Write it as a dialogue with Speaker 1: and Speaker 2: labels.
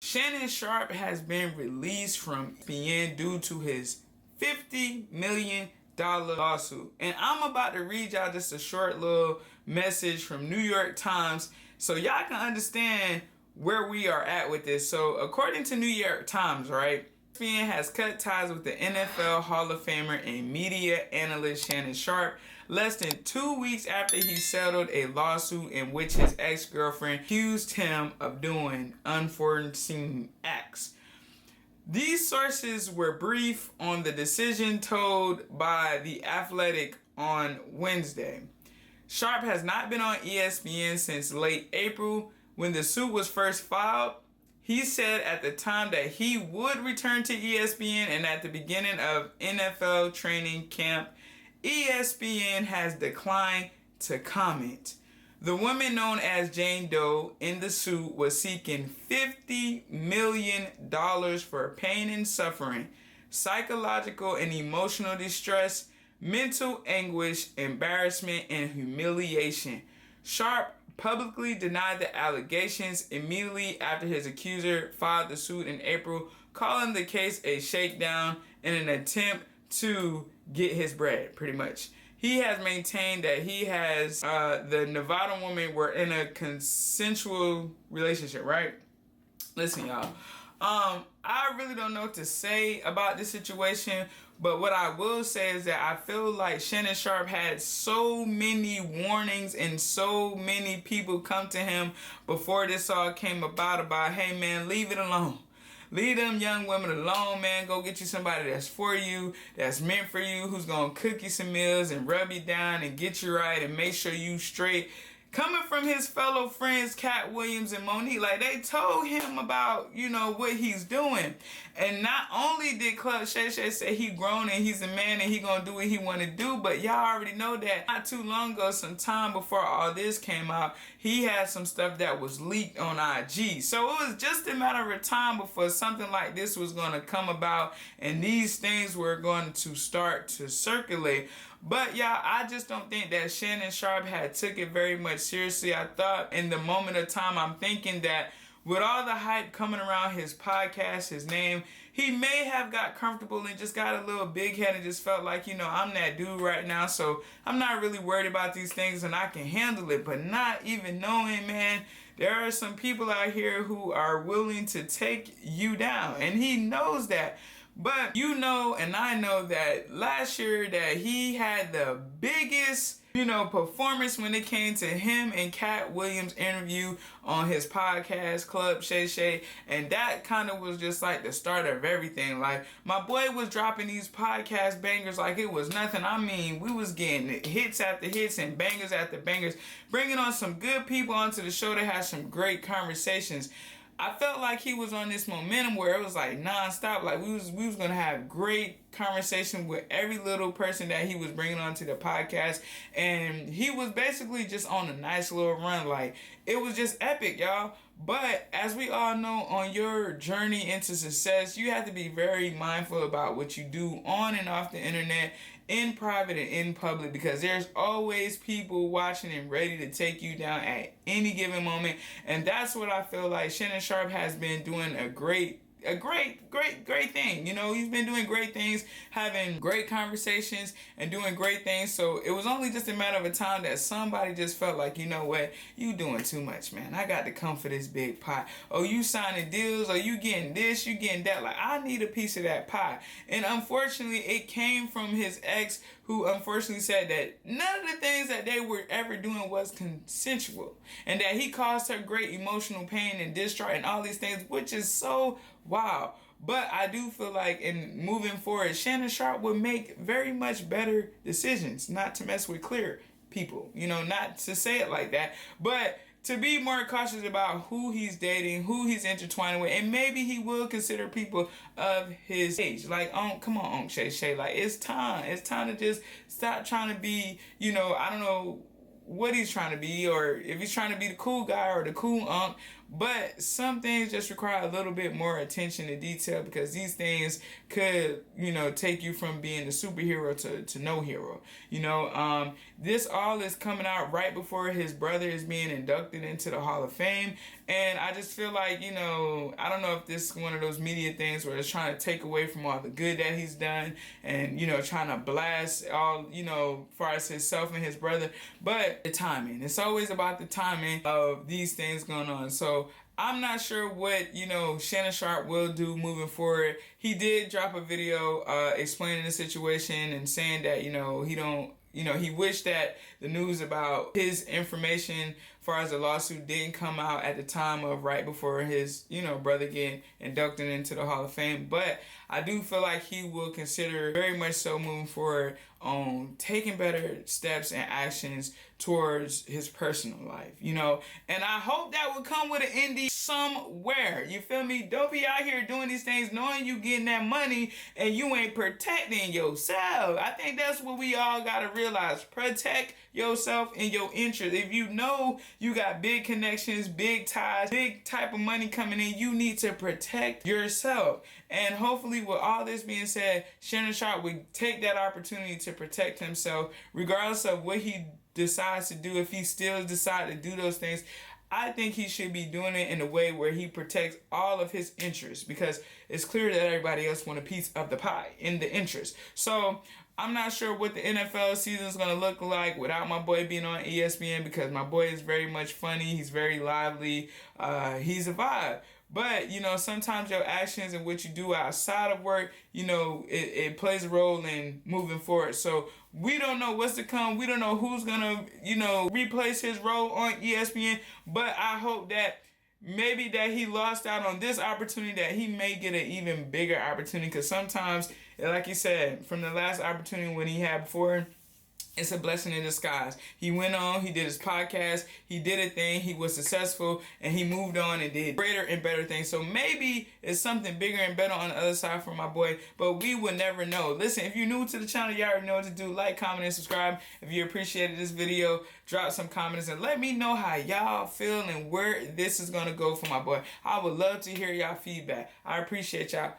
Speaker 1: Shannon Sharpe has been released from ESPN due to his $50 million lawsuit. And I'm about to read y'all just a short little message from New York Times so y'all can understand where we are at with this. So according to New York Times, right, ESPN has cut ties with the NFL Hall of Famer and media analyst Shannon Sharpe less than 2 weeks after he settled a lawsuit in which his ex-girlfriend accused him of doing unforeseen acts. These sources were brief on the decision told by The Athletic on Wednesday. Sharpe has not been on ESPN since late April when the suit was first filed. He said at the time that he would return to ESPN, and at the beginning of NFL training camp, ESPN has declined to comment. The woman known as Jane Doe in the suit was seeking $50 million for pain and suffering, psychological and emotional distress, mental anguish, embarrassment, and humiliation. Sharpe publicly denied the allegations immediately after his accuser filed the suit in April, calling the case a shakedown in an attempt to get his bread, pretty much. He has maintained that he has, the Nevada woman were in a consensual relationship, right? Listen, y'all. I really don't know what to say about this situation, but what I will say is that I feel like Shannon Sharpe had so many warnings and so many people come to him before this all came about, hey man, leave it alone. Leave them young women alone, man. Go get you somebody that's for you, that's meant for you, who's going to cook you some meals and rub you down and get you right and make sure you straight. Coming from his fellow friends, Cat Williams and Monique, like they told him about, what he's doing. And not only did Club Shay Shay say he grown and he's a man and he gonna do what he wanna do, but y'all already know that not too long ago, some time before all this came out, he had some stuff that was leaked on IG. So it was just a matter of time before something like this was gonna come about and these things were going to start to circulate. But y'all, I just don't think that Shannon Sharpe had took it very much seriously. I thought in the moment of time, I'm thinking that with all the hype coming around his podcast, his name, he may have got comfortable and just got a little big head and just felt like, I'm that dude right now, so I'm not really worried about these things and I can handle it. But not even knowing, man, there are some people out here who are willing to take you down, and he knows that. But and I know that last year that he had the biggest, performance when it came to him and Cat Williams' interview on his podcast, Club Shay Shay. And that kind of was just like the start of everything. Like, my boy was dropping these podcast bangers like it was nothing. I mean, we was getting hits after hits and bangers after bangers, bringing on some good people onto the show that had some great conversations. I felt like he was on this momentum where it was like nonstop. Like we was gonna have great conversation with every little person that he was bringing onto the podcast, and he was basically just on a nice little run. Like it was just epic, y'all. But as we all know, on your journey into success, you have to be very mindful about what you do on and off the internet, in private and in public, because there's always people watching and ready to take you down at any given moment. And that's what I feel like Shannon Sharpe has been doing a great thing. He's been doing great things, having great conversations and doing great things. So it was only just a matter of a time that somebody just felt like, what, you doing too much, man. I got to come for this big pie. Oh, you signing deals, or you getting this, you getting that. Like, I need a piece of that pie. And unfortunately, it came from his ex, who unfortunately said that none of the things that they were ever doing was consensual, and that he caused her great emotional pain and distraught and all these things, which is so wow. But I do feel like in moving forward, Shannon Sharpe would make very much better decisions, not to mess with clear people, not to say it like that, but to be more cautious about who he's dating, who he's intertwining with, and maybe he will consider people of his age. Like, come on, Shay Shay, like it's time to just stop trying to be, I don't know what he's trying to be, or if he's trying to be the cool guy or the cool unk, but some things just require a little bit more attention to detail, because these things could, take you from being a superhero to no hero. This all is coming out right before his brother is being inducted into the Hall of Fame, And I just feel like, you know, I don't know if this is one of those media things where it's trying to take away from all the good that he's done and, you know, trying to blast all, you know, as far as himself and his brother. But the timing. It's always about the timing of these things going on. So I'm not sure what, you know, Shannon Sharpe will do moving forward. He did drop a video explaining the situation and saying that, you know, he wished that the news about his information as far as the lawsuit didn't come out at the time of right before his, you know, brother getting inducted into the Hall of Fame. But I do feel like he will consider very much so moving forward on taking better steps and actions towards his personal life, you know. And I hope that will come with an ending somewhere. You feel me? Don't be out here doing these things knowing you getting that money and you ain't protecting yourself. I think that's what we all gotta realize. Protect yourself and your interest. If you know you got big connections, big ties, big type of money coming in, you need to protect yourself. And hopefully with all this being said, Shannon Sharpe would take that opportunity to protect himself regardless of what he decides to do. If he still decides to do those things, I think he should be doing it in a way where he protects all of his interests, because it's clear that everybody else want a piece of the pie in the interest. So I'm not sure what the NFL season is going to look like without my boy being on ESPN, because my boy is very much funny. He's very lively. He's a vibe. But, you know, sometimes your actions and what you do outside of work, you know, it plays a role in moving forward. So we don't know what's to come. We don't know who's going to, you know, replace his role on ESPN. But I hope that maybe that he lost out on this opportunity, that he may get an even bigger opportunity. Because sometimes, like you said, from the last opportunity when he had before, it's a blessing in disguise. He went on, he did his podcast, he did a thing, he was successful, and he moved on and did greater and better things. So maybe it's something bigger and better on the other side for my boy, but we would never know. Listen, if you're new to the channel, you already know what to do. Like, comment, and subscribe. If you appreciated this video, drop some comments and let me know how y'all feel and where this is going to go for my boy. I would love to hear y'all feedback. I appreciate y'all.